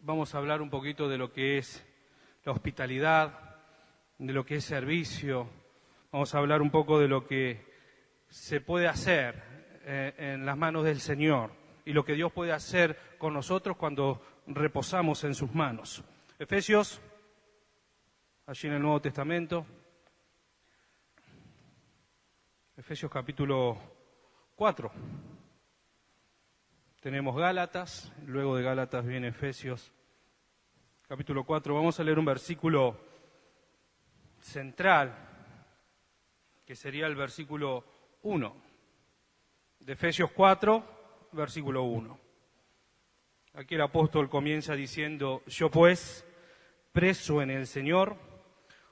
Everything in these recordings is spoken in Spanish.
vamos a hablar un poquito de lo que es la hospitalidad, de lo que es servicio. Vamos a hablar un poco de lo que se puede hacer en las manos del Señor y lo que Dios puede hacer con nosotros cuando reposamos en sus manos. Efesios, allí en el Nuevo Testamento, Efesios capítulo 4. Tenemos Gálatas, luego de Gálatas viene Efesios, capítulo 4. Vamos a leer un versículo central, que sería el versículo 1, de Efesios 4, versículo 1. Aquí el apóstol comienza diciendo: yo pues, preso en el Señor,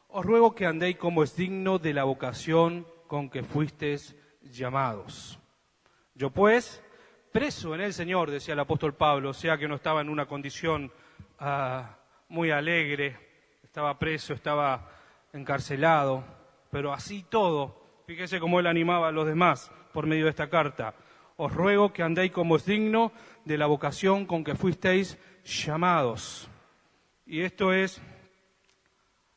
os ruego que andéis como es digno de la vocación con que fuisteis llamados. Yo pues, preso en el Señor, decía el apóstol Pablo, o sea que no estaba en una condición muy alegre, estaba preso, estaba encarcelado, pero así todo, fíjese cómo él animaba a los demás por medio de esta carta. Os ruego que andéis como es digno de la vocación con que fuisteis llamados. Y esto es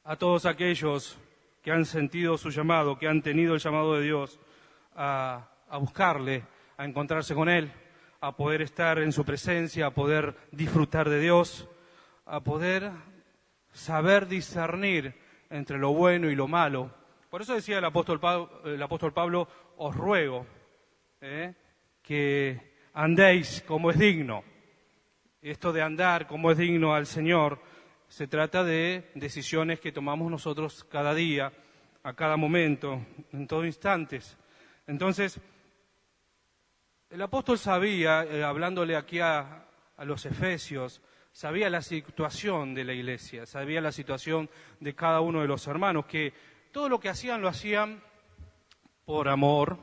a todos aquellos que han sentido su llamado, que han tenido el llamado de Dios a buscarle, a encontrarse con Él, a poder estar en su presencia, a poder disfrutar de Dios, a poder saber discernir entre lo bueno y lo malo. Por eso decía el apóstol Pablo, os ruego que andéis como es digno. Esto de andar como es digno al Señor se trata de decisiones que tomamos nosotros cada día, a cada momento, en todo instantes. Entonces, el apóstol sabía, hablándole aquí a los efesios, sabía la situación de la iglesia, sabía la situación de cada uno de los hermanos, que todo lo que hacían lo hacían por amor,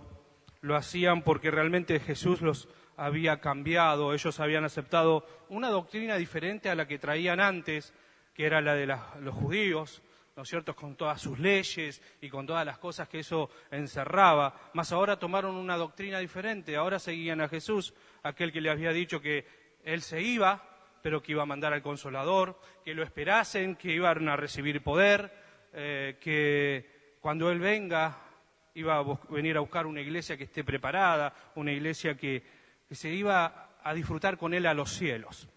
lo hacían porque realmente Jesús los había cambiado, ellos habían aceptado una doctrina diferente a la que traían antes, que era la de los judíos, ¿no es cierto?, con todas sus leyes y con todas las cosas que eso encerraba, mas ahora tomaron una doctrina diferente, ahora seguían a Jesús, aquel que le había dicho que Él se iba, pero que iba a mandar al Consolador, que lo esperasen, que iban a recibir poder, que cuando Él venga iba a venir a buscar una iglesia que esté preparada, una iglesia que se iba a disfrutar con Él a los cielos.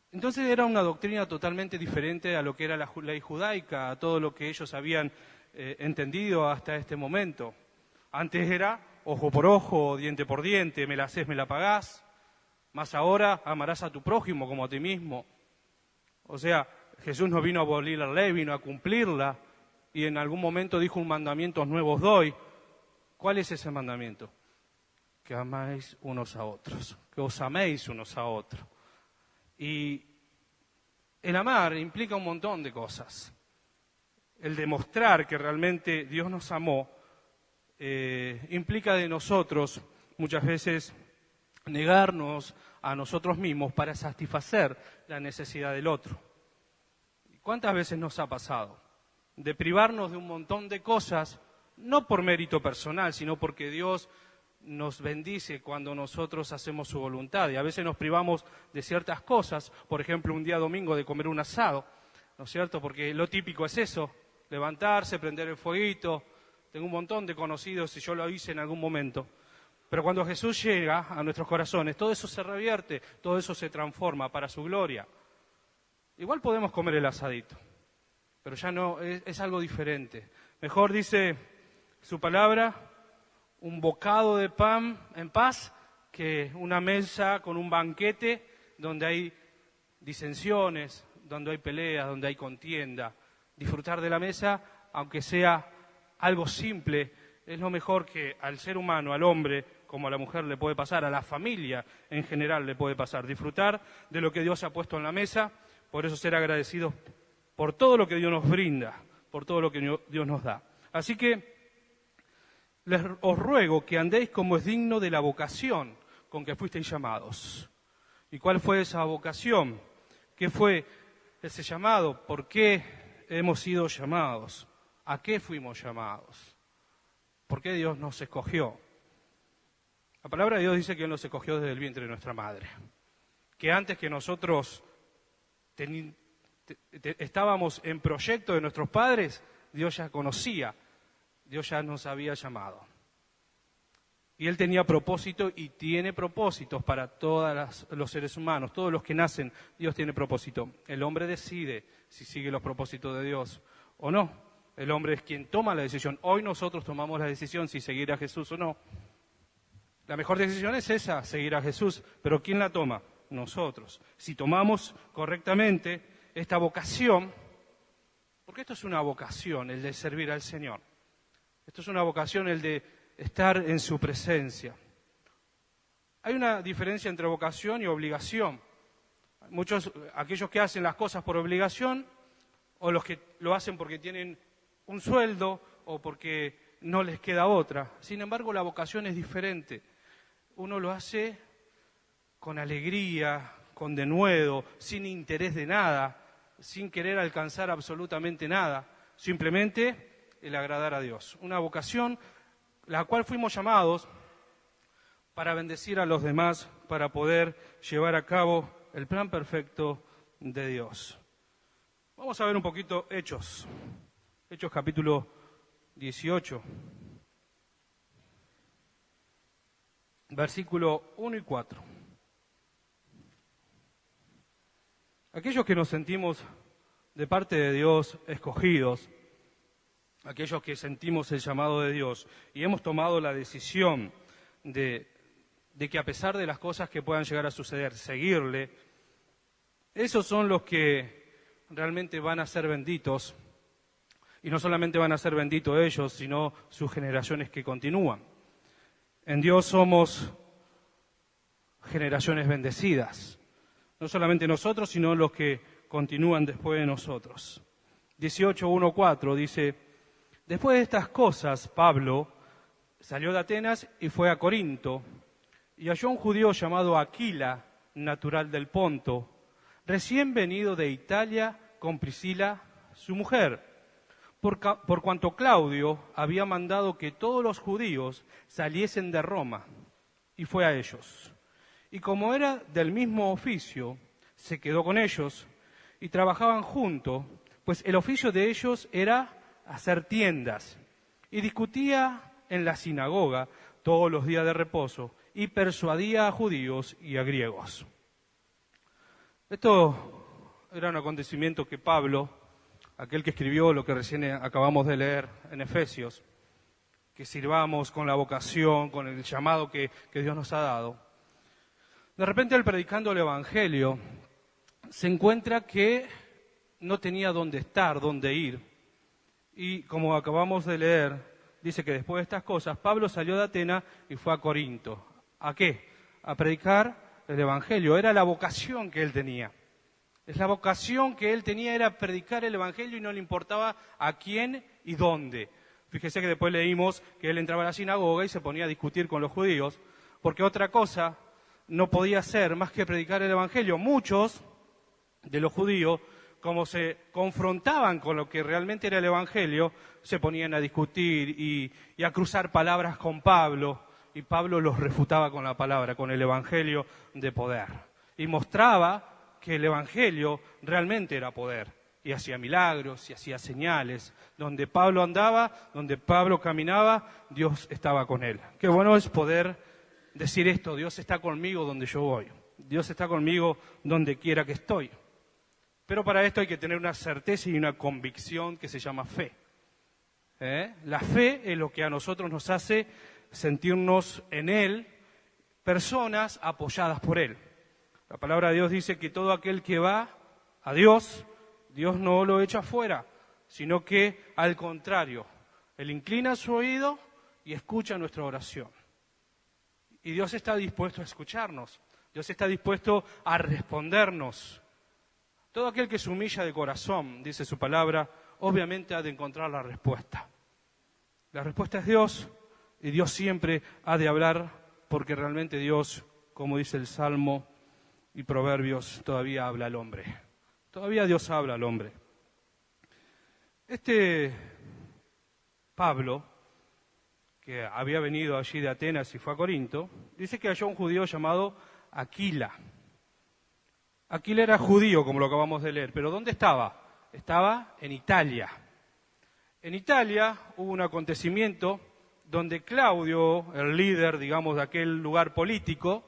Entonces era una doctrina totalmente diferente a lo que era la ley judaica, a todo lo que ellos habían entendido hasta este momento. Antes era ojo por ojo, diente por diente, me la hacés, me la pagás, más ahora amarás a tu prójimo como a ti mismo. O sea, Jesús no vino a abolir la ley, vino a cumplirla, y en algún momento dijo: un mandamiento nuevo os doy. ¿Cuál es ese mandamiento? Que amáis unos a otros, que os améis unos a otros. Y el amar implica un montón de cosas. El demostrar que realmente Dios nos amó implica de nosotros muchas veces negarnos a nosotros mismos para satisfacer la necesidad del otro. ¿Cuántas veces nos ha pasado de privarnos de un montón de cosas, no por mérito personal, sino porque Dios nos bendice cuando nosotros hacemos su voluntad? Y a veces nos privamos de ciertas cosas, por ejemplo, un día domingo de comer un asado, ¿no es cierto? Porque lo típico es eso, levantarse, prender el fueguito. Tengo un montón de conocidos y yo lo hice en algún momento. Pero cuando Jesús llega a nuestros corazones, todo eso se revierte, todo eso se transforma para su gloria. Igual podemos comer el asadito, pero ya no, es algo diferente. Mejor dice su palabra: un bocado de pan en paz que una mesa con un banquete donde hay disensiones, donde hay peleas, donde hay contienda. Disfrutar de la mesa, aunque sea algo simple, es lo mejor que al ser humano, al hombre, como a la mujer le puede pasar, a la familia en general le puede pasar. Disfrutar de lo que Dios ha puesto en la mesa, por eso ser agradecidos por todo lo que Dios nos brinda, por todo lo que Dios nos da. Así que os ruego que andéis como es digno de la vocación con que fuisteis llamados. ¿Y cuál fue esa vocación? ¿Qué fue ese llamado? ¿Por qué hemos sido llamados? ¿A qué fuimos llamados? ¿Por qué Dios nos escogió? La palabra de Dios dice que Él nos escogió desde el vientre de nuestra madre. Que antes que nosotros estábamos en proyecto de nuestros padres, Dios ya conocía, Dios ya nos había llamado. Y Él tenía propósito y tiene propósitos para todos los seres humanos, todos los que nacen, Dios tiene propósito. El hombre decide si sigue los propósitos de Dios o no. El hombre es quien toma la decisión. Hoy nosotros tomamos la decisión si seguir a Jesús o no. La mejor decisión es esa, seguir a Jesús, pero ¿quién la toma? Nosotros. Si tomamos correctamente esta vocación, porque esto es una vocación, el de servir al Señor. Esto es una vocación, el de estar en su presencia. Hay una diferencia entre vocación y obligación. Aquellos que hacen las cosas por obligación, o los que lo hacen porque tienen un sueldo o porque no les queda otra. Sin embargo, la vocación es diferente. Uno lo hace con alegría, con denuedo, sin interés de nada, sin querer alcanzar absolutamente nada, simplemente el agradar a Dios. Una vocación la cual fuimos llamados para bendecir a los demás, para poder llevar a cabo el plan perfecto de Dios. Vamos a ver un poquito Hechos capítulo 18, versículo 1 y 4. Aquellos que nos sentimos de parte de Dios escogidos, aquellos que sentimos el llamado de Dios y hemos tomado la decisión de que a pesar de las cosas que puedan llegar a suceder, seguirle, esos son los que realmente van a ser benditos. Y no solamente van a ser benditos ellos, sino sus generaciones que continúan. En Dios somos generaciones bendecidas. No solamente nosotros, sino los que continúan después de nosotros. 18:1-4 dice: después de estas cosas, Pablo salió de Atenas y fue a Corinto, y halló un judío llamado Aquila, natural del Ponto, recién venido de Italia con Priscila, su mujer, por cuanto Claudio había mandado que todos los judíos saliesen de Roma, y fue a ellos. Y como era del mismo oficio, se quedó con ellos, y trabajaban juntos, pues el oficio de ellos era hacer tiendas, y discutía en la sinagoga todos los días de reposo, y persuadía a judíos y a griegos. Esto era un acontecimiento que Pablo, aquel que escribió lo que recién acabamos de leer en Efesios, que sirvamos con la vocación, con el llamado que Dios nos ha dado. De repente, él predicando el Evangelio, se encuentra que no tenía dónde estar, dónde ir. Y como acabamos de leer, dice que después de estas cosas, Pablo salió de Atenas y fue a Corinto. ¿A qué? A predicar el Evangelio. Era la vocación que él tenía. Es la vocación que él tenía, era predicar el Evangelio y no le importaba a quién y dónde. Fíjese que después leímos que él entraba a la sinagoga y se ponía a discutir con los judíos, porque otra cosa no podía hacer más que predicar el Evangelio. Muchos de los judíos, como se confrontaban con lo que realmente era el Evangelio, se ponían a discutir y a cruzar palabras con Pablo, y Pablo los refutaba con la palabra, con el Evangelio de poder. Y mostraba que el Evangelio realmente era poder, y hacía milagros, y hacía señales. Donde Pablo andaba, donde Pablo caminaba, Dios estaba con él. Qué bueno es poder decir esto: Dios está conmigo donde yo voy, Dios está conmigo donde quiera que estoy. Pero para esto hay que tener una certeza y una convicción que se llama fe. La fe es lo que a nosotros nos hace sentirnos en Él, personas apoyadas por Él. La palabra de Dios dice que todo aquel que va a Dios, Dios no lo echa fuera, sino que al contrario, Él inclina su oído y escucha nuestra oración. Y Dios está dispuesto a escucharnos, Dios está dispuesto a respondernos. Todo aquel que se humilla de corazón, dice su palabra, obviamente ha de encontrar la respuesta. La respuesta es Dios, y Dios siempre ha de hablar, porque realmente Dios, como dice el Salmo y Proverbios, todavía habla al hombre. Todavía Dios habla al hombre. Este Pablo, que había venido allí de Atenas y fue a Corinto, dice que halló un judío llamado Aquila. Aquila era judío, como lo acabamos de leer, pero ¿dónde estaba? Estaba en Italia. En Italia hubo un acontecimiento donde Claudio, el líder, digamos, de aquel lugar político,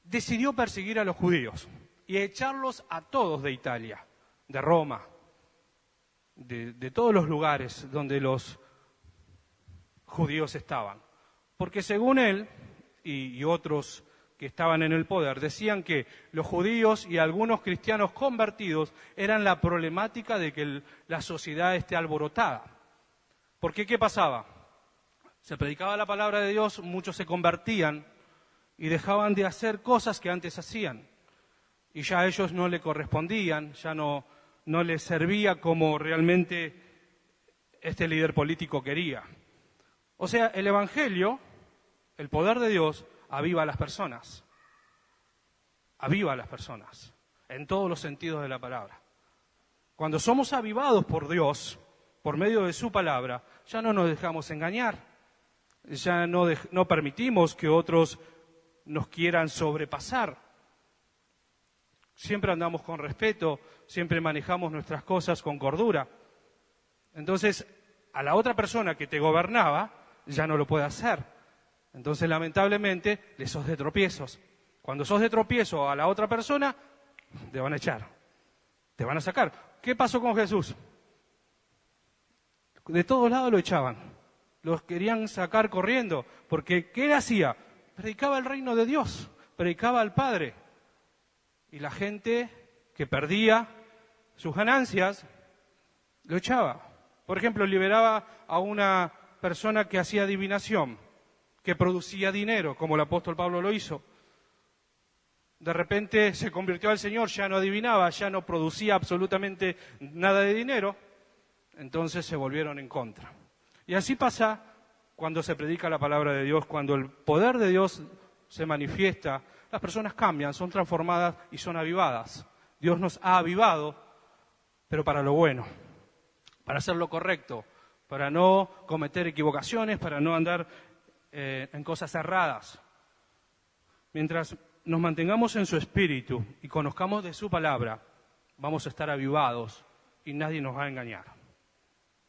decidió perseguir a los judíos y echarlos a todos de Italia, de Roma, de todos los lugares donde los judíos estaban. Porque según él y otros que estaban en el poder, decían que los judíos y algunos cristianos convertidos eran la problemática de que la sociedad esté alborotada. Porque ¿qué pasaba? Se predicaba la palabra de Dios, muchos se convertían y dejaban de hacer cosas que antes hacían. Y ya a ellos no le correspondían, ya no les servía como realmente este líder político quería. O sea, el Evangelio, el poder de Dios, aviva a las personas. Aviva a las personas, en todos los sentidos de la palabra. Cuando somos avivados por Dios, por medio de su palabra, ya no nos dejamos engañar. Ya no permitimos que otros nos quieran sobrepasar. Siempre andamos con respeto, siempre manejamos nuestras cosas con cordura. Entonces, a la otra persona que te gobernaba, ya no lo puede hacer. Entonces, lamentablemente, le sos de tropiezos. Cuando sos de tropiezo a la otra persona, te van a echar, te van a sacar. ¿Qué pasó con Jesús? De todos lados lo echaban, los querían sacar corriendo, porque ¿qué hacía? Predicaba el reino de Dios, predicaba al Padre. Y la gente que perdía sus ganancias, lo echaba. Por ejemplo, liberaba a una persona que hacía adivinación, que producía dinero, como el apóstol Pablo lo hizo. De repente se convirtió al Señor, ya no adivinaba, ya no producía absolutamente nada de dinero, entonces se volvieron en contra. Y así pasa cuando se predica la palabra de Dios, cuando el poder de Dios se manifiesta, las personas cambian, son transformadas y son avivadas. Dios nos ha avivado, pero para lo bueno, para hacer lo correcto, para no cometer equivocaciones, para no andar en cosas erradas. Mientras nos mantengamos en su espíritu y conozcamos de su palabra, vamos a estar avivados y nadie nos va a engañar.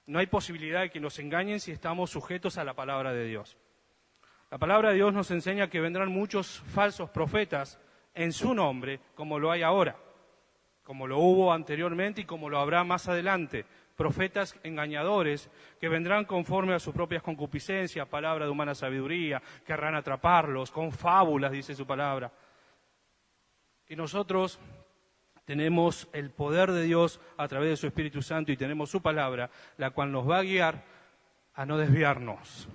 No hay posibilidad de que nos engañen si estamos sujetos a la palabra de Dios. La palabra de Dios nos enseña que vendrán muchos falsos profetas en su nombre, como lo hay ahora, como lo hubo anteriormente y como lo habrá más adelante. Profetas engañadores que vendrán conforme a sus propias concupiscencias, palabra de humana sabiduría, querrán atraparlos con fábulas, dice su palabra. Y nosotros tenemos el poder de Dios a través de su Espíritu Santo y tenemos su palabra, la cual nos va a guiar a no desviarnos.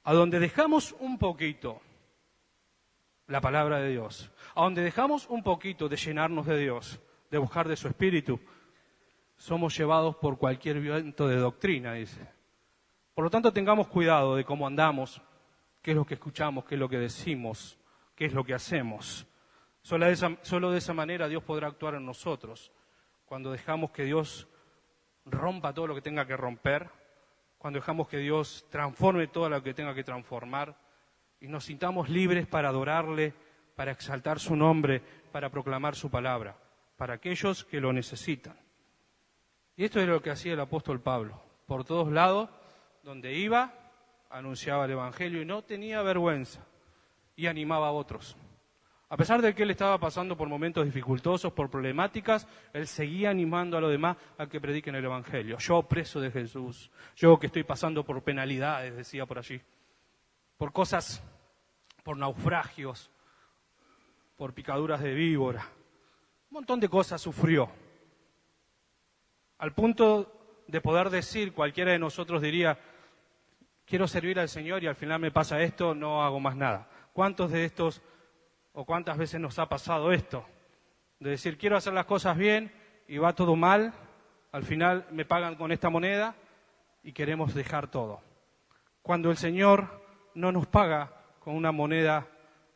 A donde dejamos un poquito la palabra de Dios, a donde dejamos un poquito de llenarnos de Dios, de buscar de su Espíritu, somos llevados por cualquier viento de doctrina, dice. Por lo tanto, tengamos cuidado de cómo andamos, qué es lo que escuchamos, qué es lo que decimos, qué es lo que hacemos. Solo de esa manera Dios podrá actuar en nosotros. Cuando dejamos que Dios rompa todo lo que tenga que romper, cuando dejamos que Dios transforme todo lo que tenga que transformar y nos sintamos libres para adorarle, para exaltar su nombre, para proclamar su palabra, para aquellos que lo necesitan. Y esto es lo que hacía el apóstol Pablo. Por todos lados, donde iba, anunciaba el Evangelio y no tenía vergüenza y animaba a otros. A pesar de que él estaba pasando por momentos dificultosos, por problemáticas, él seguía animando a los demás a que prediquen el Evangelio. Yo, preso de Jesús, yo que estoy pasando por penalidades, decía por allí, por cosas, por naufragios, por picaduras de víbora. Un montón de cosas sufrió. Al punto de poder decir, cualquiera de nosotros diría, quiero servir al Señor y al final me pasa esto, no hago más nada. ¿Cuántos de estos o cuántas veces nos ha pasado esto? De decir, quiero hacer las cosas bien y va todo mal, al final me pagan con esta moneda y queremos dejar todo. Cuando el Señor no nos paga con una moneda,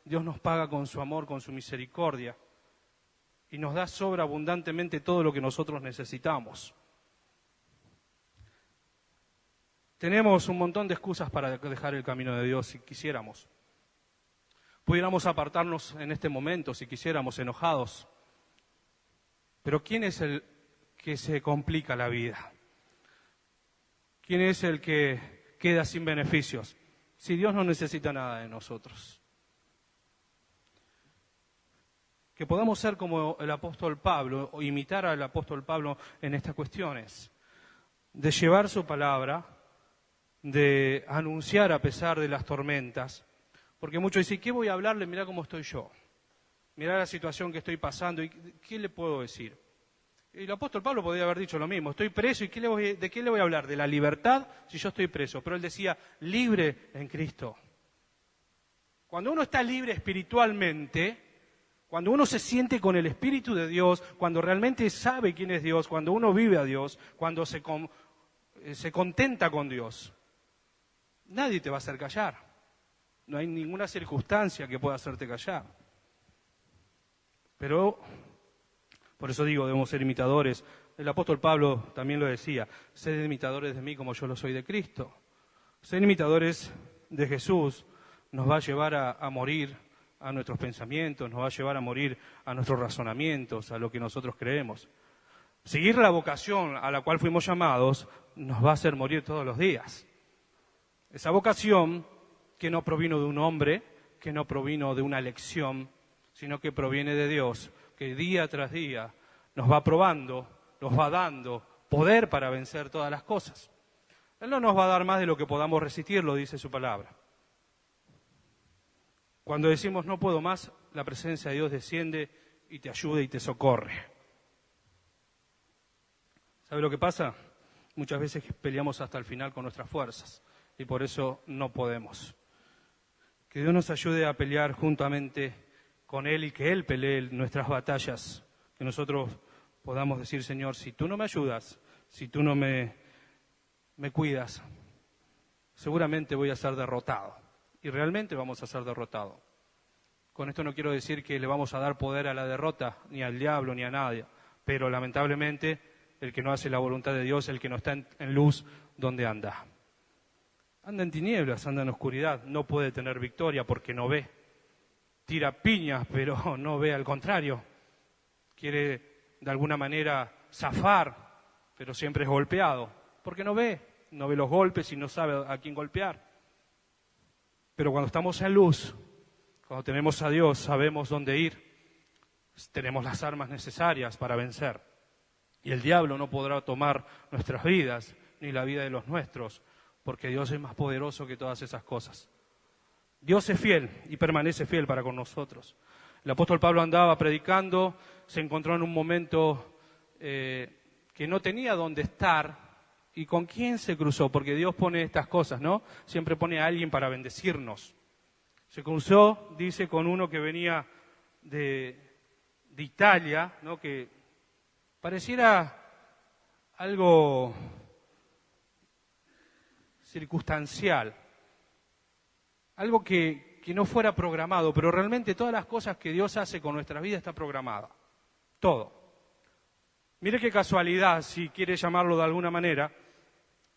Dios nos paga con su amor, con su misericordia y nos da sobreabundantemente todo lo que nosotros necesitamos. Tenemos un montón de excusas para dejar el camino de Dios si quisiéramos. Pudiéramos apartarnos en este momento, si quisiéramos, enojados. Pero ¿quién es el que se complica la vida? ¿Quién es el que queda sin beneficios? Si Dios no necesita nada de nosotros. Que podamos ser como el apóstol Pablo, o imitar al apóstol Pablo en estas cuestiones. De llevar su palabra, de anunciar a pesar de las tormentas. Porque muchos dicen, ¿qué voy a hablarle? Mirá cómo estoy yo. Mirá la situación que estoy pasando. ¿Y qué le puedo decir? Y el apóstol Pablo podría haber dicho lo mismo. Estoy preso, ¿y de qué le voy a hablar? De la libertad si yo estoy preso. Pero él decía, libre en Cristo. Cuando uno está libre espiritualmente, cuando uno se siente con el Espíritu de Dios, cuando realmente sabe quién es Dios, cuando uno vive a Dios, cuando se contenta con Dios, nadie te va a hacer callar. No hay ninguna circunstancia que pueda hacerte callar. Pero, por eso digo, debemos ser imitadores. El apóstol Pablo también lo decía, sed imitadores de mí como yo lo soy de Cristo. Ser imitadores de Jesús nos va a llevar a morir a nuestros pensamientos, nos va a llevar a morir a nuestros razonamientos, a lo que nosotros creemos. Seguir la vocación a la cual fuimos llamados nos va a hacer morir todos los días. Esa vocación que no provino de un hombre, que no provino de una elección, sino que proviene de Dios, que día tras día nos va probando, nos va dando poder para vencer todas las cosas. Él no nos va a dar más de lo que podamos resistir, lo dice su palabra. Cuando decimos no puedo más, la presencia de Dios desciende y te ayuda y te socorre. ¿Sabe lo que pasa? Muchas veces peleamos hasta el final con nuestras fuerzas y por eso no podemos. Que Dios nos ayude a pelear juntamente con Él y que Él pelee nuestras batallas. Que nosotros podamos decir, Señor, si tú no me ayudas, si tú no me cuidas, seguramente voy a ser derrotado. Y realmente vamos a ser derrotados. Con esto no quiero decir que le vamos a dar poder a la derrota, ni al diablo, ni a nadie. Pero lamentablemente, el que no hace la voluntad de Dios, el que no está en luz, ¿dónde anda? Anda en tinieblas, anda en oscuridad, no puede tener victoria porque no ve. Tira piñas, pero no ve, al contrario. Quiere de alguna manera zafar, pero siempre es golpeado, porque no ve los golpes y no sabe a quién golpear. Pero cuando estamos en luz, cuando tenemos a Dios, sabemos dónde ir, tenemos las armas necesarias para vencer. Y el diablo no podrá tomar nuestras vidas, ni la vida de los nuestros, porque Dios es más poderoso que todas esas cosas. Dios es fiel y permanece fiel para con nosotros. El apóstol Pablo andaba predicando, se encontró en un momento que no tenía dónde estar. ¿Y con quién se cruzó? Porque Dios pone estas cosas, ¿no? Siempre pone a alguien para bendecirnos. Se cruzó, dice, con uno que venía de Italia, ¿no? Que pareciera algo circunstancial, algo que no fuera programado, pero realmente todas las cosas que Dios hace con nuestra vida está programada, todo. Mire qué casualidad, si quiere llamarlo de alguna manera,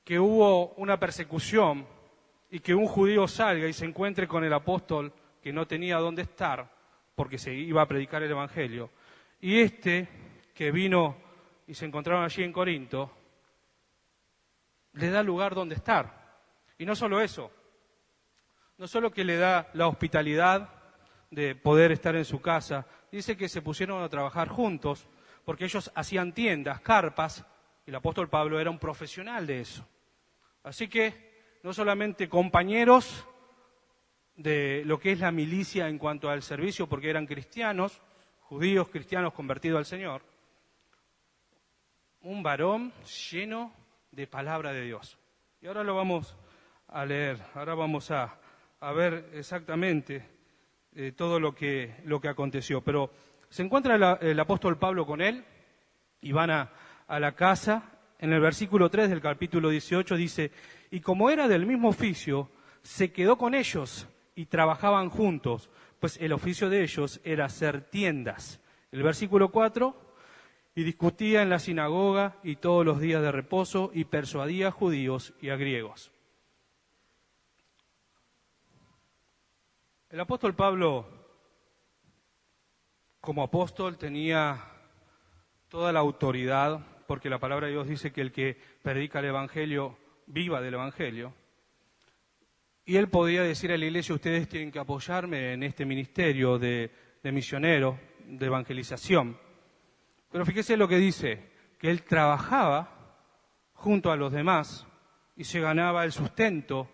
que hubo una persecución y que un judío salga y se encuentre con el apóstol que no tenía dónde estar porque se iba a predicar el evangelio, y que vino y se encontraron allí en Corinto, le da lugar donde estar. Y no solo eso, no solo que le da la hospitalidad de poder estar en su casa, dice que se pusieron a trabajar juntos, porque ellos hacían tiendas, carpas, y el apóstol Pablo era un profesional de eso. Así que no solamente compañeros de lo que es la milicia en cuanto al servicio, porque eran cristianos, judíos cristianos convertidos al Señor, un varón lleno de palabra de Dios. Y ahora lo vamos a leer, ahora vamos a ver exactamente todo lo que aconteció. Pero se encuentra el apóstol Pablo con él y van a la casa. En el versículo 3 del capítulo 18 dice, y como era del mismo oficio, se quedó con ellos y trabajaban juntos, pues el oficio de ellos era hacer tiendas. El versículo 4, y discutía en la sinagoga y todos los días de reposo y persuadía a judíos y a griegos. El apóstol Pablo, como apóstol, tenía toda la autoridad, porque la palabra de Dios dice que el que predica el Evangelio, viva del Evangelio. Y él podía decir a la iglesia, ustedes tienen que apoyarme en este ministerio de misionero, de evangelización. Pero fíjese lo que dice, que él trabajaba junto a los demás y se ganaba el sustento,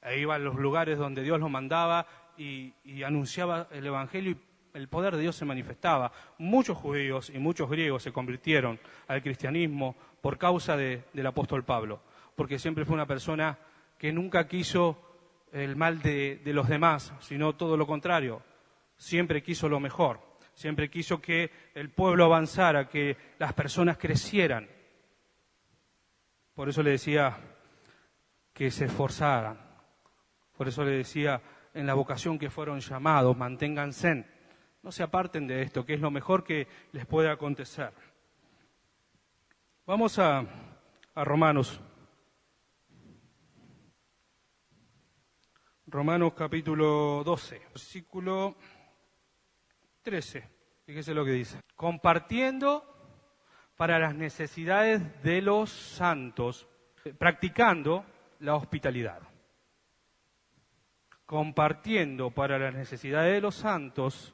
e iba a los lugares donde Dios lo mandaba y anunciaba el Evangelio y el poder de Dios se manifestaba. Muchos judíos y muchos griegos se convirtieron al cristianismo por causa del apóstol Pablo, porque siempre fue una persona que nunca quiso el mal de los demás, sino todo lo contrario. Siempre quiso lo mejor, siempre quiso que el pueblo avanzara, que las personas crecieran. Por eso le decía que se esforzaran, por eso le decía en la vocación que fueron llamados, manténganse, no se aparten de esto, que es lo mejor que les puede acontecer. Vamos a Romanos. Romanos capítulo 12, versículo 13. Fíjese lo que dice. Compartiendo para las necesidades de los santos, practicando la hospitalidad. Compartiendo para las necesidades de los santos,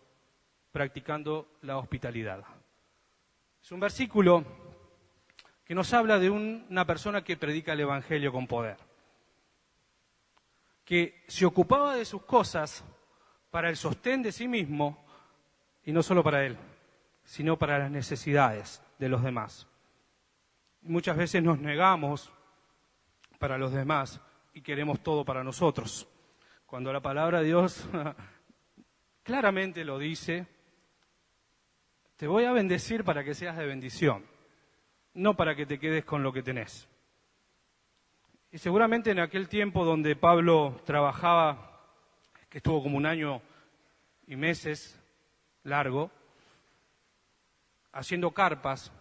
practicando la hospitalidad. Es un versículo que nos habla de una persona que predica el Evangelio con poder, que se ocupaba de sus cosas para el sostén de sí mismo, y no solo para él, sino para las necesidades de los demás. Y muchas veces nos negamos para los demás y queremos todo para nosotros, cuando la palabra de Dios claramente lo dice: te voy a bendecir para que seas de bendición, no para que te quedes con lo que tenés. Y seguramente en aquel tiempo donde Pablo trabajaba, que estuvo como 1 año y meses largo, haciendo carpas,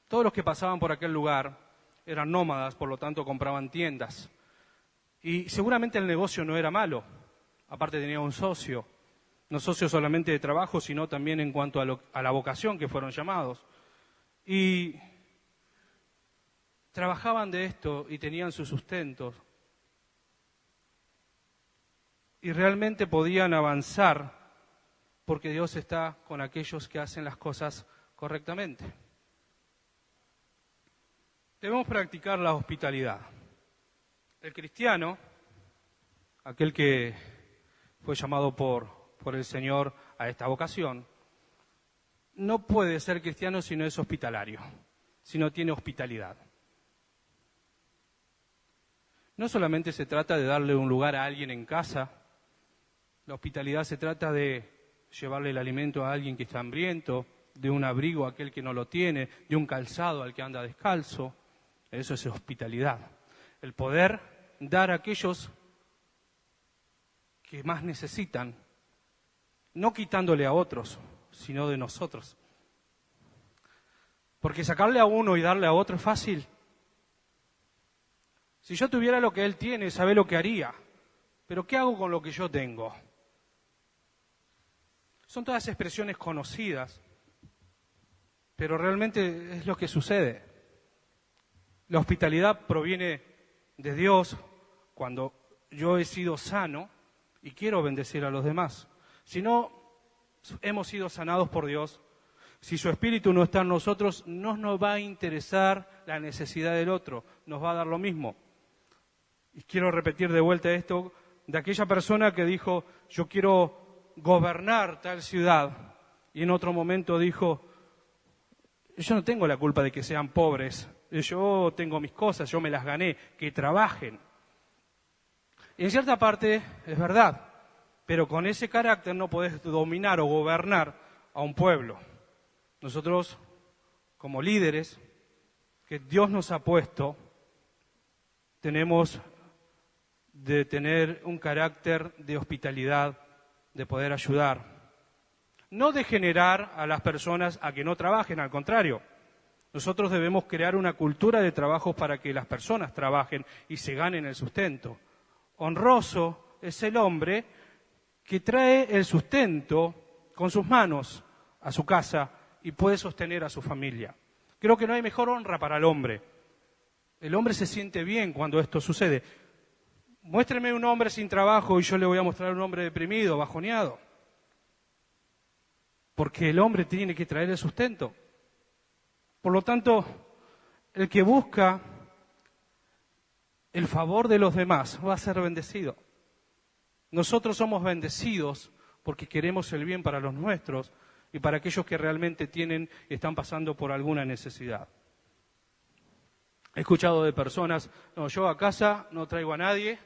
todos los que pasaban por aquel lugar eran nómadas, por lo tanto compraban tiendas. Y seguramente el negocio no era malo, aparte tenía un socio, no socio solamente de trabajo, sino también en cuanto a la vocación que fueron llamados. Y trabajaban de esto y tenían sus sustentos. Y realmente podían avanzar porque Dios está con aquellos que hacen las cosas correctamente. Debemos practicar la hospitalidad. El cristiano, aquel que fue llamado por el Señor a esta vocación, no puede ser cristiano si no es hospitalario, si no tiene hospitalidad. No solamente se trata de darle un lugar a alguien en casa, la hospitalidad se trata de llevarle el alimento a alguien que está hambriento, de un abrigo a aquel que no lo tiene, de un calzado al que anda descalzo. Eso es hospitalidad. El poder dar a aquellos que más necesitan, no quitándole a otros, sino de nosotros. Porque sacarle a uno y darle a otro es fácil. Si yo tuviera lo que él tiene, sabe lo que haría. Pero ¿qué hago con lo que yo tengo? Son todas expresiones conocidas, pero realmente es lo que sucede. La hospitalidad proviene de Dios cuando yo he sido sano y quiero bendecir a los demás. Si no hemos sido sanados por Dios, si su Espíritu no está en nosotros, no nos va a interesar la necesidad del otro, nos va a dar lo mismo. Y quiero repetir de vuelta esto, de aquella persona que dijo, yo quiero gobernar tal ciudad, y en otro momento dijo, yo no tengo la culpa de que sean pobres, yo tengo mis cosas, yo me las gané, que trabajen. Y en cierta parte es verdad, pero con ese carácter no podés dominar o gobernar a un pueblo. Nosotros, como líderes que Dios nos ha puesto, tenemos de tener un carácter de hospitalidad, de poder ayudar. No de generar a las personas a que no trabajen, al contrario. Nosotros debemos crear una cultura de trabajo para que las personas trabajen y se ganen el sustento. Honroso es el hombre que trae el sustento con sus manos a su casa y puede sostener a su familia. Creo que no hay mejor honra para el hombre. El hombre se siente bien cuando esto sucede. Muéstreme un hombre sin trabajo y yo le voy a mostrar un hombre deprimido, bajoneado. Porque el hombre tiene que traer el sustento. Por lo tanto, el que busca el favor de los demás va a ser bendecido. Nosotros somos bendecidos porque queremos el bien para los nuestros y para aquellos que realmente están pasando por alguna necesidad. He escuchado de personas, no, yo a casa no traigo a nadie,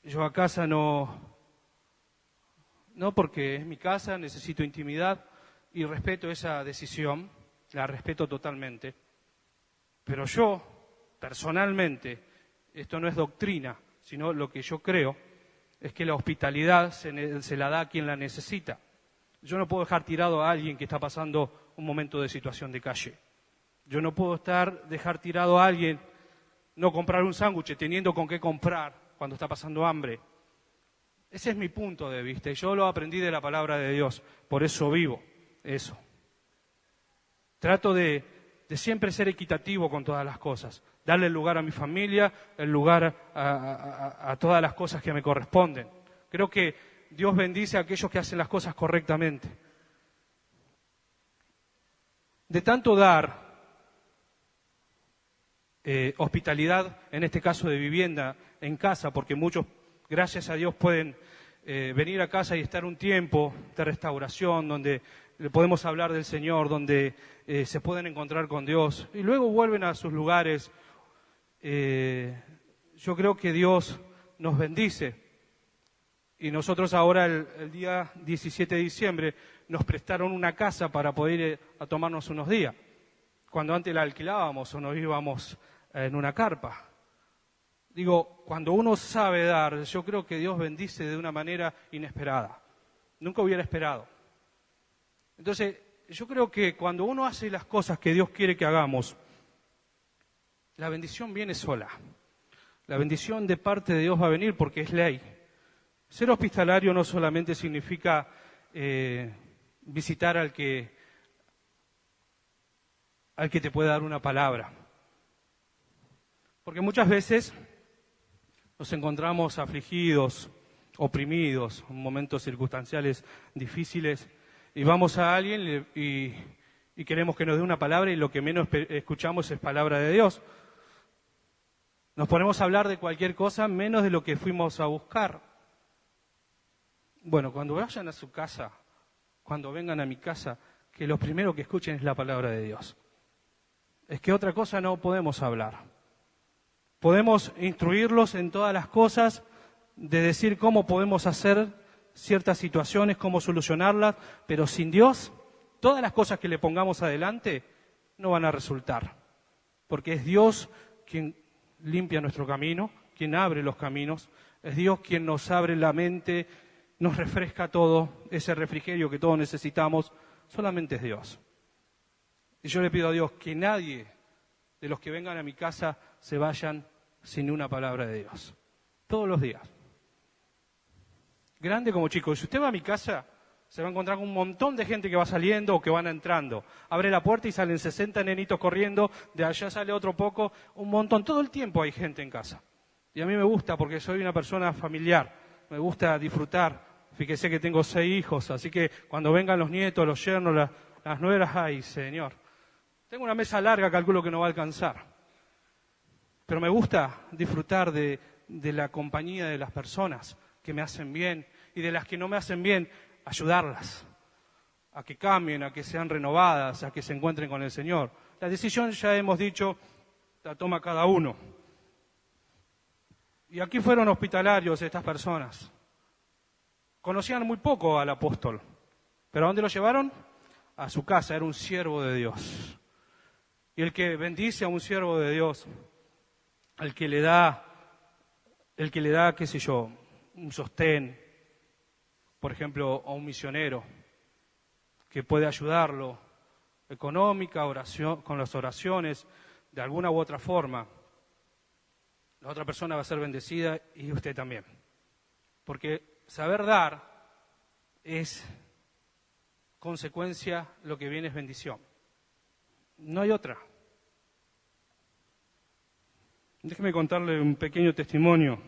yo a casa no porque es mi casa, necesito intimidad y respeto esa decisión, la respeto totalmente. Pero yo, personalmente, esto no es doctrina, sino lo que yo creo es que la hospitalidad se la da a quien la necesita. Yo no puedo dejar tirado a alguien que está pasando un momento de situación de calle. Yo no puedo dejar tirado a alguien, no comprar un sándwich teniendo con qué comprar cuando está pasando hambre. Ese es mi punto de vista y yo lo aprendí de la palabra de Dios, por eso vivo eso. Trato de siempre ser equitativo con todas las cosas, darle el lugar a mi familia, el lugar a todas las cosas que me corresponden. Creo que Dios bendice a aquellos que hacen las cosas correctamente. De tanto dar hospitalidad, en este caso de vivienda en casa, porque muchos, gracias a Dios, pueden venir a casa y estar un tiempo de restauración, donde le podemos hablar del Señor, donde se pueden encontrar con Dios, y luego vuelven a sus lugares. Yo creo que Dios nos bendice, y nosotros ahora el día 17 de diciembre nos prestaron una casa para poder ir a tomarnos unos días, cuando antes la alquilábamos o nos íbamos en una carpa. Digo, cuando uno sabe dar, yo creo que Dios bendice de una manera inesperada. Nunca hubiera esperado. Entonces, yo creo que cuando uno hace las cosas que Dios quiere que hagamos, la bendición viene sola. La bendición de parte de Dios va a venir porque es ley. Ser hospitalario no solamente significa visitar al que te puede dar una palabra. Porque muchas veces nos encontramos afligidos, oprimidos, en momentos circunstanciales difíciles, y vamos a alguien y queremos que nos dé una palabra y lo que menos escuchamos es palabra de Dios. Nos ponemos a hablar de cualquier cosa menos de lo que fuimos a buscar. Bueno, cuando vayan a su casa, cuando vengan a mi casa, que lo primero que escuchen es la palabra de Dios. Es que otra cosa no podemos hablar. Podemos instruirlos en todas las cosas, de decir cómo podemos hacer ciertas situaciones, cómo solucionarlas, pero sin Dios, todas las cosas que le pongamos adelante no van a resultar. Porque es Dios quien limpia nuestro camino, quien abre los caminos, es Dios quien nos abre la mente, nos refresca todo, ese refrigerio que todos necesitamos, solamente es Dios. Y yo le pido a Dios que nadie de los que vengan a mi casa se vayan sin una palabra de Dios. Todos los días. Grande como chico. Si usted va a mi casa, se va a encontrar con un montón de gente que va saliendo o que van entrando. Abre la puerta y salen 60 nenitos corriendo, de allá sale otro poco, un montón. Todo el tiempo hay gente en casa. Y a mí me gusta porque soy una persona familiar. Me gusta disfrutar. Fíjese que tengo 6 hijos, así que cuando vengan los nietos, los yernos, las nueras, ¡ay, Señor! Tengo una mesa larga, calculo que no va a alcanzar. Pero me gusta disfrutar de la compañía de las personas que me hacen bien y de las que no me hacen bien, ayudarlas a que cambien, a que sean renovadas, a que se encuentren con el Señor. La decisión, ya hemos dicho, la toma cada uno. Y aquí fueron hospitalarios estas personas. Conocían muy poco al apóstol, pero ¿a dónde lo llevaron? A su casa, era un siervo de Dios. Y el que bendice a un siervo de Dios, el que le da, qué sé yo, un sostén, por ejemplo, a un misionero, que puede ayudarlo, económica, oración, con las oraciones, de alguna u otra forma, la otra persona va a ser bendecida y usted también. Porque saber dar es consecuencia, lo que viene es bendición. No hay otra. Déjeme contarle un pequeño testimonio.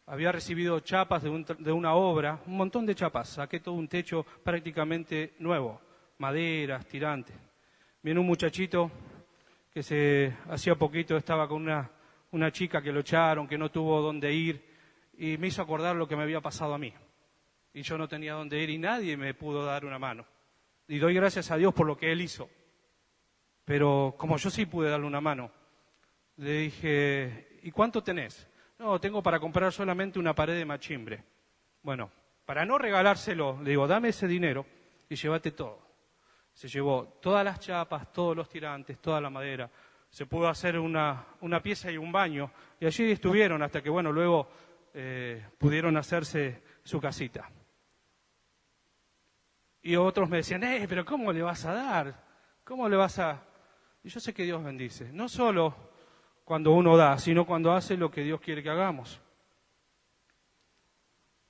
Había recibido chapas de una obra, un montón de chapas. Saqué todo un techo prácticamente nuevo, maderas, tirantes. Viene un muchachito que hacía poquito estaba con una chica que lo echaron, que no tuvo dónde ir, y me hizo acordar lo que me había pasado a mí. Y yo no tenía dónde ir y nadie me pudo dar una mano. Y doy gracias a Dios por lo que Él hizo. Pero como yo sí pude darle una mano, le dije, ¿y cuánto tenés? No, tengo para comprar solamente una pared de machimbre. Bueno, para no regalárselo, le digo, dame ese dinero y llévate todo. Se llevó todas las chapas, todos los tirantes, toda la madera. Se pudo hacer una pieza y un baño. Y allí estuvieron hasta que, bueno, luego pudieron hacerse su casita. Y otros me decían, pero ¿cómo le vas a dar? ¿Cómo le vas a...? Y yo sé que Dios bendice. No solo cuando uno da, sino cuando hace lo que Dios quiere que hagamos.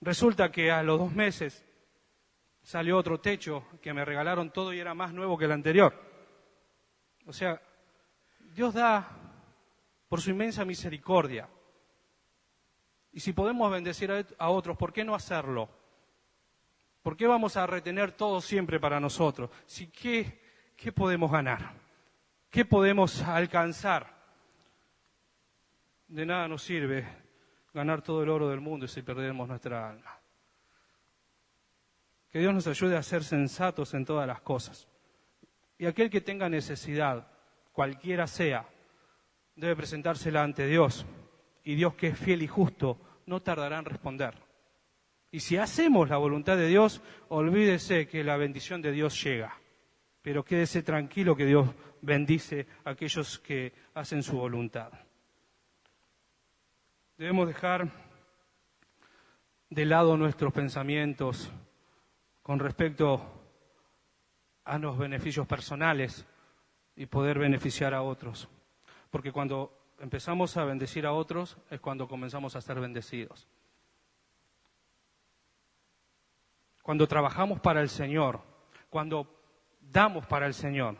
Resulta que a los 2 meses salió otro techo que me regalaron todo y era más nuevo que el anterior. O sea, Dios da por su inmensa misericordia. Y si podemos bendecir a otros, ¿por qué no hacerlo? ¿Por qué vamos a retener todo siempre para nosotros? ¿Qué podemos ganar? ¿Qué podemos alcanzar? De nada nos sirve ganar todo el oro del mundo si perdemos nuestra alma. Que Dios nos ayude a ser sensatos en todas las cosas. Y aquel que tenga necesidad, cualquiera sea, debe presentársela ante Dios. Y Dios, que es fiel y justo, no tardará en responder. Y si hacemos la voluntad de Dios, olvídese que la bendición de Dios llega. Pero quédese tranquilo que Dios bendice a aquellos que hacen su voluntad. Debemos dejar de lado nuestros pensamientos con respecto a los beneficios personales y poder beneficiar a otros. Porque cuando empezamos a bendecir a otros es cuando comenzamos a ser bendecidos. Cuando trabajamos para el Señor, cuando damos para el Señor,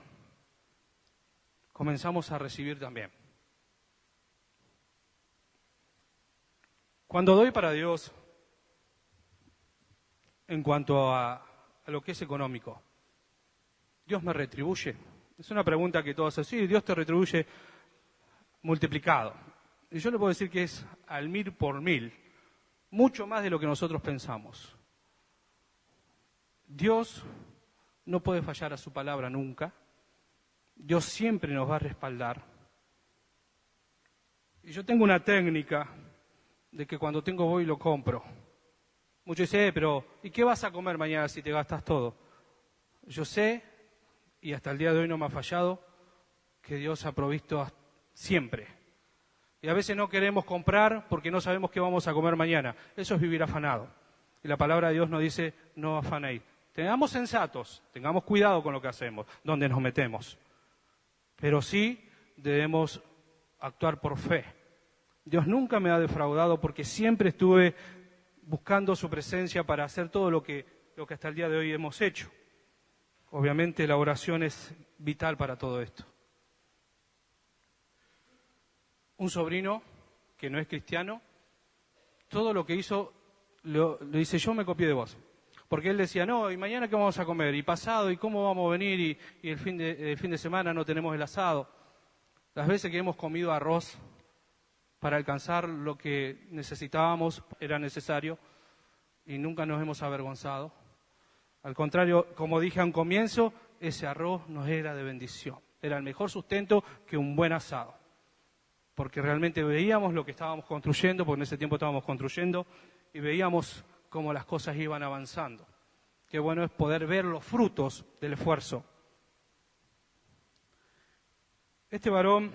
comenzamos a recibir también. Cuando doy para Dios, en cuanto a lo que es económico, ¿Dios me retribuye? Es una pregunta que todos hacen, sí, Dios te retribuye multiplicado. Y yo le puedo decir que es al 1000 por 1000, mucho más de lo que nosotros pensamos. Dios no puede fallar a su palabra nunca. Dios siempre nos va a respaldar. Y yo tengo una técnica de que cuando tengo voy y lo compro. Muchos dicen, pero ¿y qué vas a comer mañana si te gastas todo? Yo sé, y hasta el día de hoy no me ha fallado, que Dios ha provisto siempre. Y a veces no queremos comprar porque no sabemos qué vamos a comer mañana. Eso es vivir afanado. Y la palabra de Dios nos dice, no afanéis. Tengamos sensatos, tengamos cuidado con lo que hacemos, donde nos metemos. Pero sí debemos actuar por fe. Dios nunca me ha defraudado porque siempre estuve buscando su presencia para hacer todo lo que hasta el día de hoy hemos hecho. Obviamente la oración es vital para todo esto. Un sobrino que no es cristiano, todo lo que hizo, lo dice, yo me copié de vos. Porque él decía, no, ¿y mañana qué vamos a comer? ¿Y pasado? ¿Y cómo vamos a venir? Y el fin de semana no tenemos el asado. Las veces que hemos comido arroz para alcanzar lo que necesitábamos, era necesario, y nunca nos hemos avergonzado. Al contrario, como dije a un comienzo, ese arroz nos era de bendición. Era el mejor sustento que un buen asado. Porque realmente veíamos lo que estábamos construyendo, porque en ese tiempo estábamos construyendo, y veíamos cómo las cosas iban avanzando. Qué bueno es poder ver los frutos del esfuerzo. Este varón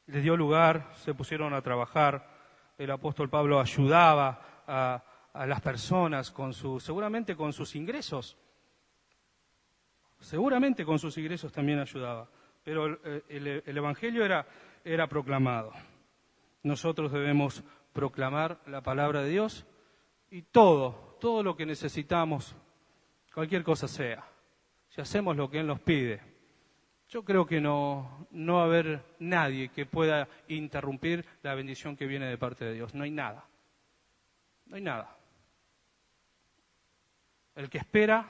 les dio lugar, se pusieron a trabajar, el apóstol Pablo ayudaba a las personas seguramente con sus ingresos. Seguramente con sus ingresos también ayudaba. Pero el Evangelio era proclamado. Nosotros debemos proclamar la palabra de Dios Y todo lo que necesitamos, cualquier cosa sea, si hacemos lo que Él nos pide, yo creo que no va a haber nadie que pueda interrumpir la bendición que viene de parte de Dios. No hay nada. No hay nada. El que espera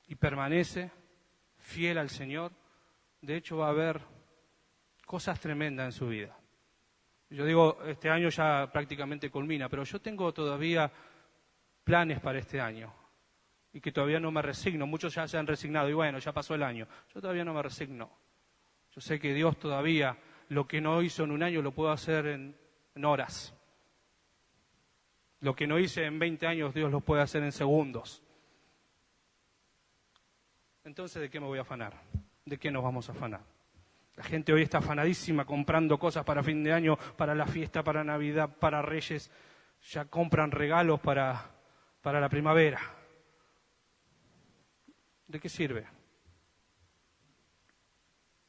y permanece fiel al Señor, de hecho va a haber cosas tremendas en su vida. Yo digo, este año ya prácticamente culmina, pero yo tengo todavía planes para este año y que todavía no me resigno. Muchos ya se han resignado y bueno, ya pasó el año. Yo todavía no me resigno. Yo sé que Dios todavía lo que no hizo en un año lo puedo hacer en horas. Lo que no hice en 20 años Dios lo puede hacer en segundos. Entonces, ¿de qué me voy a afanar? ¿De qué nos vamos a afanar? La gente hoy está afanadísima comprando cosas para fin de año, para la fiesta, para Navidad, para Reyes. Ya compran regalos para la primavera. ¿De qué sirve?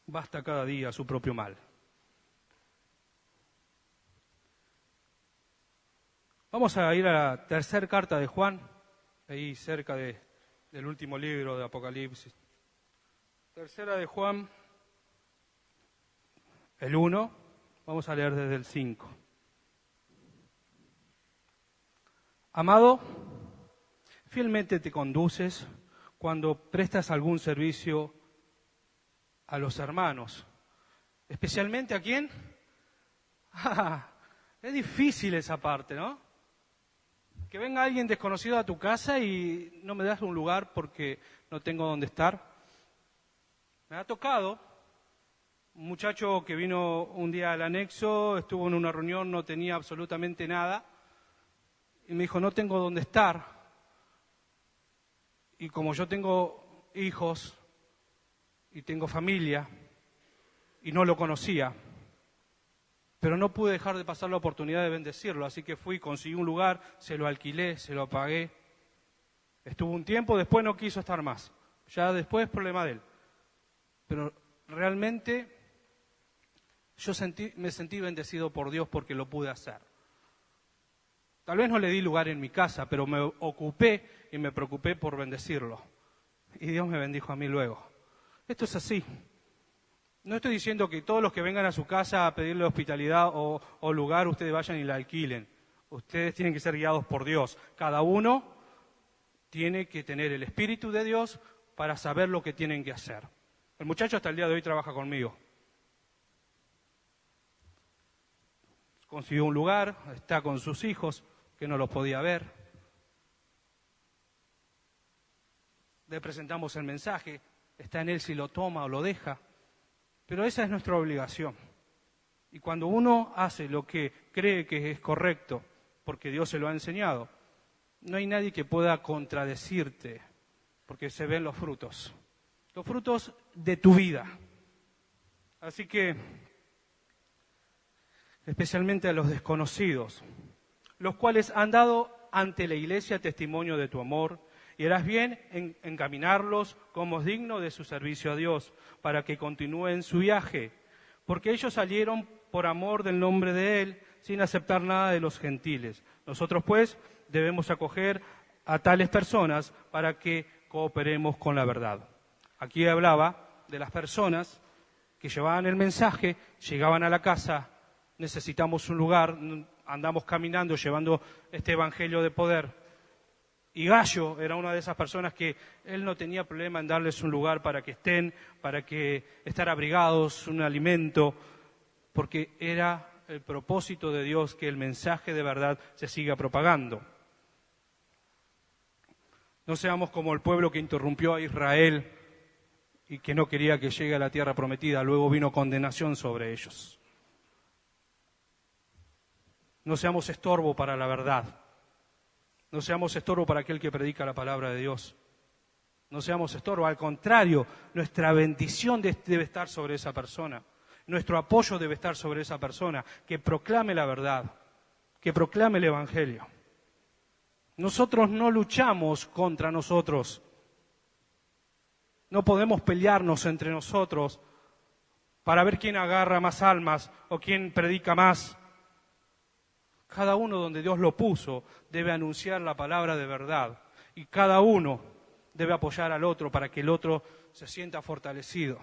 Basta cada día su propio mal. Vamos a ir a la tercera carta de Juan, ahí cerca del último libro de Apocalipsis. Tercera de Juan, el 1, vamos a leer desde el 5. Amado, fielmente te conduces cuando prestas algún servicio a los hermanos. ¿Especialmente a quién? Es difícil esa parte, ¿no? Que venga alguien desconocido a tu casa y no me das un lugar porque no tengo dónde estar. Me ha tocado un muchacho que vino un día al anexo, estuvo en una reunión, no tenía absolutamente nada y me dijo, no tengo dónde estar. Y como yo tengo hijos y tengo familia y no lo conocía, pero no pude dejar de pasar la oportunidad de bendecirlo, así que fui, conseguí un lugar, se lo alquilé, se lo pagué. Estuvo un tiempo, después no quiso estar más. Ya después es problema de él. Pero realmente me sentí bendecido por Dios porque lo pude hacer. Tal vez no le di lugar en mi casa, pero me ocupé y me preocupé por bendecirlo. Y Dios me bendijo a mí luego. Esto es así. No estoy diciendo que todos los que vengan a su casa a pedirle hospitalidad o lugar, ustedes vayan y la alquilen. Ustedes tienen que ser guiados por Dios. Cada uno tiene que tener el Espíritu de Dios para saber lo que tienen que hacer. El muchacho hasta el día de hoy trabaja conmigo. Consiguió un lugar, está con sus hijos, que no los podía ver. Le presentamos el mensaje, está en él si lo toma o lo deja. Pero esa es nuestra obligación. Y cuando uno hace lo que cree que es correcto, porque Dios se lo ha enseñado, no hay nadie que pueda contradecirte, porque se ven los frutos de tu vida. Así que, especialmente a los desconocidos, los cuales han dado ante la iglesia testimonio de tu amor, y harás bien en encaminarlos como es digno de su servicio a Dios, para que continúen su viaje, porque ellos salieron por amor del nombre de Él, sin aceptar nada de los gentiles. Nosotros, pues, debemos acoger a tales personas para que cooperemos con la verdad. Aquí hablaba de las personas que llevaban el mensaje, llegaban a la casa, necesitamos un lugar, andamos caminando, llevando este evangelio de poder. Y Gallo era una de esas personas que él no tenía problema en darles un lugar para que estén, para que estar abrigados, un alimento, porque era el propósito de Dios que el mensaje de verdad se siga propagando. No seamos como el pueblo que interrumpió a Israel y que no quería que llegue a la tierra prometida, luego vino condenación sobre ellos. No seamos estorbo para la verdad. No seamos estorbo para aquel que predica la palabra de Dios. No seamos estorbo, al contrario, nuestra bendición debe estar sobre esa persona. Nuestro apoyo debe estar sobre esa persona, que proclame la verdad, que proclame el Evangelio. Nosotros no luchamos contra nosotros. No podemos pelearnos entre nosotros para ver quién agarra más almas o quién predica más. Cada uno donde Dios lo puso debe anunciar la palabra de verdad. Y cada uno debe apoyar al otro para que el otro se sienta fortalecido.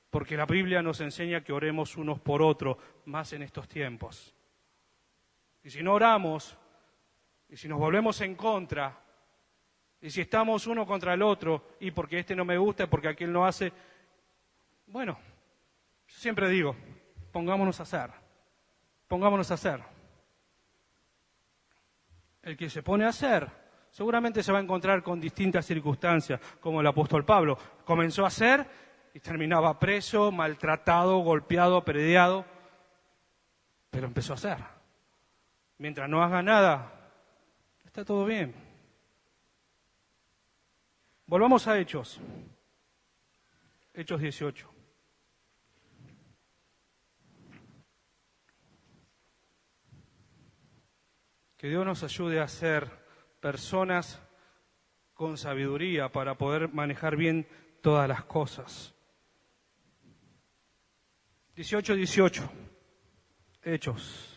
Porque la Biblia nos enseña que oremos unos por otros, más en estos tiempos. Y si no oramos, y si nos volvemos en contra, y si estamos uno contra el otro, y porque este no me gusta, porque aquel no hace, bueno, yo siempre digo, pongámonos a hacer. El que se pone a hacer, seguramente se va a encontrar con distintas circunstancias, como el apóstol Pablo. Comenzó a hacer y terminaba preso, maltratado, golpeado, apedreado, pero empezó a hacer. Mientras no haga nada, está todo bien. Volvamos a Hechos. Hechos 18. Que Dios nos ayude a ser personas con sabiduría para poder manejar bien todas las cosas. 18. Hechos.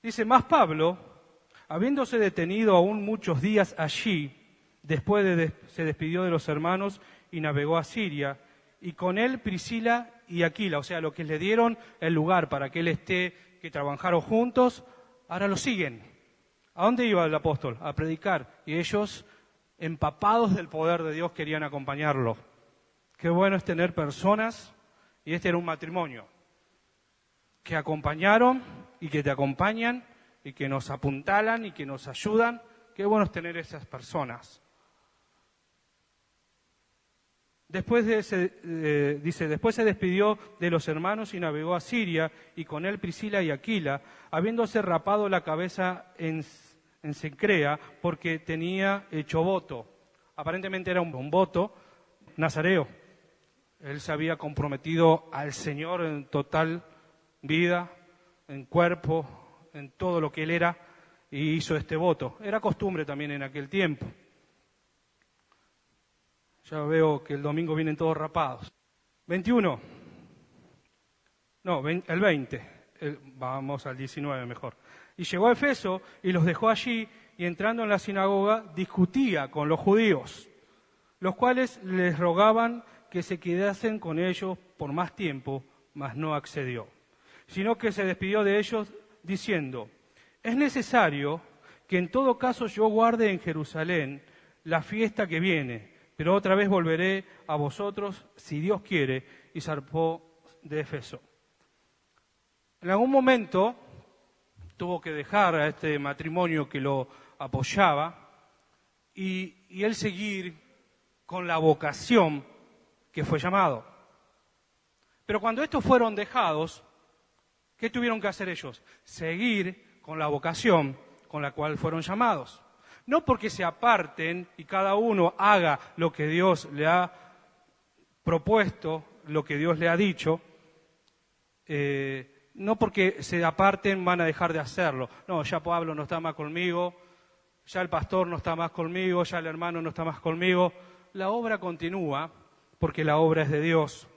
Dice, más Pablo, habiéndose detenido aún muchos días allí, después se despidió de los hermanos y navegó a Siria, y con él Priscila y Aquila, o sea, lo que le dieron el lugar para que él esté, que trabajaron juntos, ahora lo siguen. ¿A dónde iba el apóstol? A predicar, y ellos, empapados del poder de Dios, querían acompañarlo. Qué bueno es tener personas, y este era un matrimonio, que acompañaron y que te acompañan, y que nos apuntalan y que nos ayudan. Qué bueno es tener esas personas. Después después se despidió de los hermanos y navegó a Siria, y con él Priscila y Aquila, habiéndose rapado la cabeza en Cencrea, porque tenía hecho voto. Aparentemente era un voto nazareo. Él se había comprometido al Señor en total vida, en cuerpo, en todo lo que él era, y hizo este voto. Era costumbre también en aquel tiempo. Ya veo que el domingo vienen todos rapados. 21. No, el 20. Vamos al 19 mejor. Y llegó a Efeso y los dejó allí, y entrando en la sinagoga discutía con los judíos, los cuales les rogaban que se quedasen con ellos por más tiempo, mas no accedió, sino que se despidió de ellos diciendo, es necesario que en todo caso yo guarde en Jerusalén la fiesta que viene, pero otra vez volveré a vosotros, si Dios quiere, y zarpó de Efeso. En algún momento tuvo que dejar a este matrimonio que lo apoyaba y él seguir con la vocación que fue llamado. Pero cuando estos fueron dejados, ¿qué tuvieron que hacer ellos? Seguir con la vocación con la cual fueron llamados. No porque se aparten y cada uno haga lo que Dios le ha propuesto, lo que Dios le ha dicho, no porque se aparten van a dejar de hacerlo. No, ya Pablo no está más conmigo, ya el pastor no está más conmigo, ya el hermano no está más conmigo. La obra continúa porque la obra es de Dios,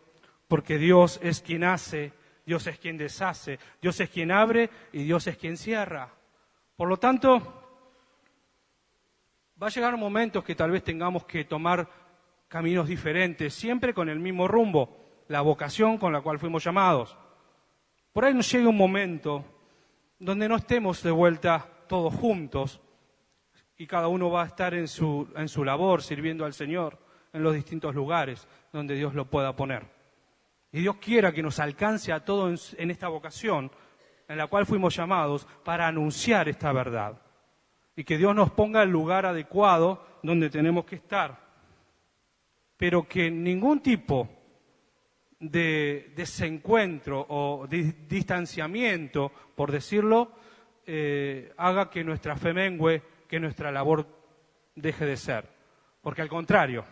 porque Dios es quien hace, Dios es quien deshace, Dios es quien abre y Dios es quien cierra. Por lo tanto, va a llegar momentos que tal vez tengamos que tomar caminos diferentes, siempre con el mismo rumbo, la vocación con la cual fuimos llamados. Por ahí nos llega un momento donde no estemos de vuelta todos juntos y cada uno va a estar en su labor sirviendo al Señor en los distintos lugares donde Dios lo pueda poner. Y Dios quiera que nos alcance a todos en esta vocación en la cual fuimos llamados para anunciar esta verdad. Y que Dios nos ponga el lugar adecuado donde tenemos que estar. Pero que ningún tipo de desencuentro o de distanciamiento, por decirlo, haga que nuestra fe mengue, que nuestra labor deje de ser. Porque al contrario,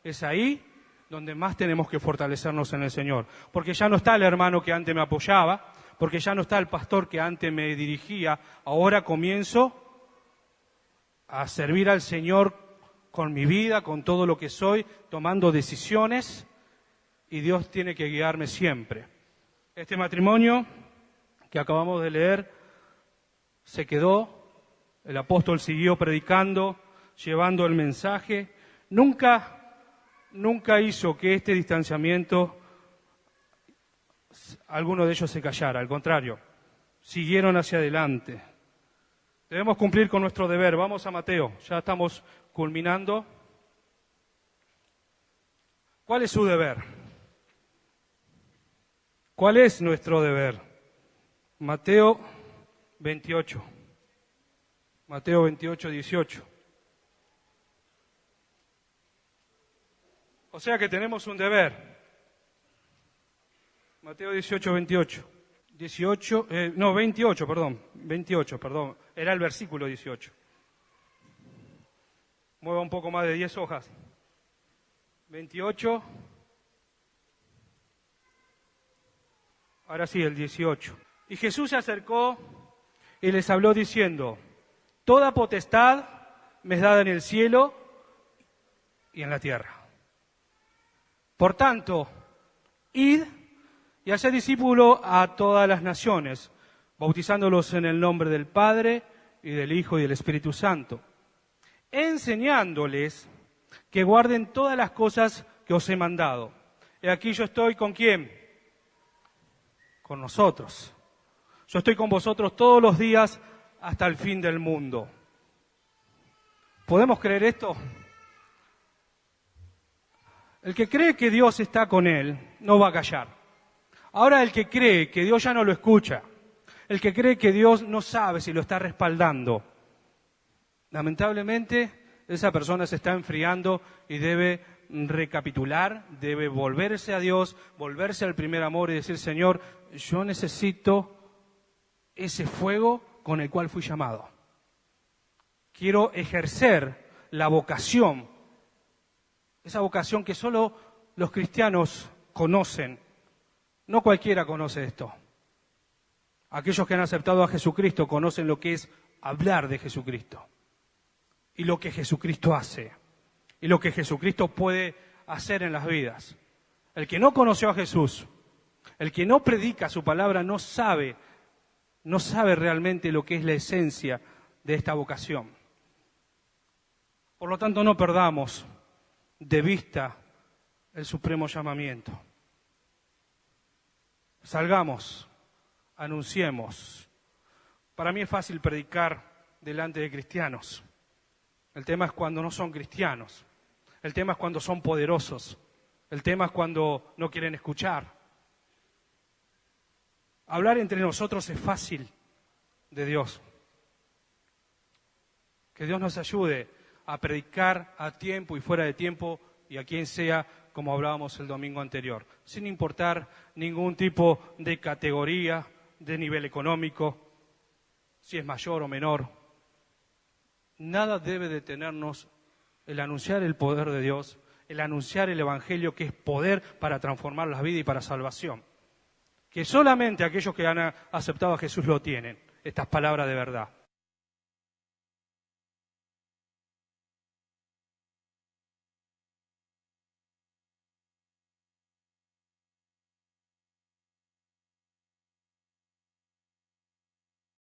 es ahí donde más tenemos que fortalecernos en el Señor. Porque ya no está el hermano que antes me apoyaba, porque ya no está el pastor que antes me dirigía, ahora comienzo a servir al Señor con mi vida, con todo lo que soy, tomando decisiones, y Dios tiene que guiarme siempre. Este matrimonio que acabamos de leer se quedó, el apóstol siguió predicando, llevando el mensaje, nunca hizo que este distanciamiento alguno de ellos se callara, al contrario, siguieron hacia adelante. Debemos cumplir con nuestro deber. Vamos a Mateo, ya estamos culminando. ¿Cuál es su deber? ¿Cuál es nuestro deber? Mateo 28. Mateo 28, 18. O sea que tenemos un deber. Mateo 18, 28. 28, perdón. Era el versículo 18. Mueva un poco más de 10 hojas. 28. Ahora sí, el 18. Y Jesús se acercó y les habló diciendo: toda potestad me es dada en el cielo y en la tierra. Por tanto, id y haced discípulos a todas las naciones, bautizándolos en el nombre del Padre y del Hijo y del Espíritu Santo, enseñándoles que guarden todas las cosas que os he mandado. Y aquí yo estoy ¿con quién? Con nosotros. Yo estoy con vosotros todos los días hasta el fin del mundo. ¿Podemos creer esto? El que cree que Dios está con él no va a callar. Ahora el que cree que Dios ya no lo escucha, el que cree que Dios no sabe si lo está respaldando, lamentablemente esa persona se está enfriando y debe recapitular, debe volverse a Dios, volverse al primer amor y decir: Señor, yo necesito ese fuego con el cual fui llamado. Quiero ejercer la vocación, esa vocación que solo los cristianos conocen. No cualquiera conoce esto. Aquellos que han aceptado a Jesucristo conocen lo que es hablar de Jesucristo y lo que Jesucristo hace y lo que Jesucristo puede hacer en las vidas. El que no conoció a Jesús, el que no predica su palabra, no sabe realmente lo que es la esencia de esta vocación. Por lo tanto, no perdamos de vista el supremo llamamiento. Salgamos, anunciemos. Para mí es fácil predicar delante de cristianos. El tema es cuando no son cristianos. El tema es cuando son poderosos. El tema es cuando no quieren escuchar. Hablar entre nosotros es fácil de Dios. Que Dios nos ayude a predicar a tiempo y fuera de tiempo y a quien sea, como hablábamos el domingo anterior, sin importar ningún tipo de categoría, de nivel económico, si es mayor o menor. Nada debe detenernos el anunciar el poder de Dios, el anunciar el Evangelio, que es poder para transformar las vidas y para salvación. Que solamente aquellos que han aceptado a Jesús lo tienen, estas palabras de verdad.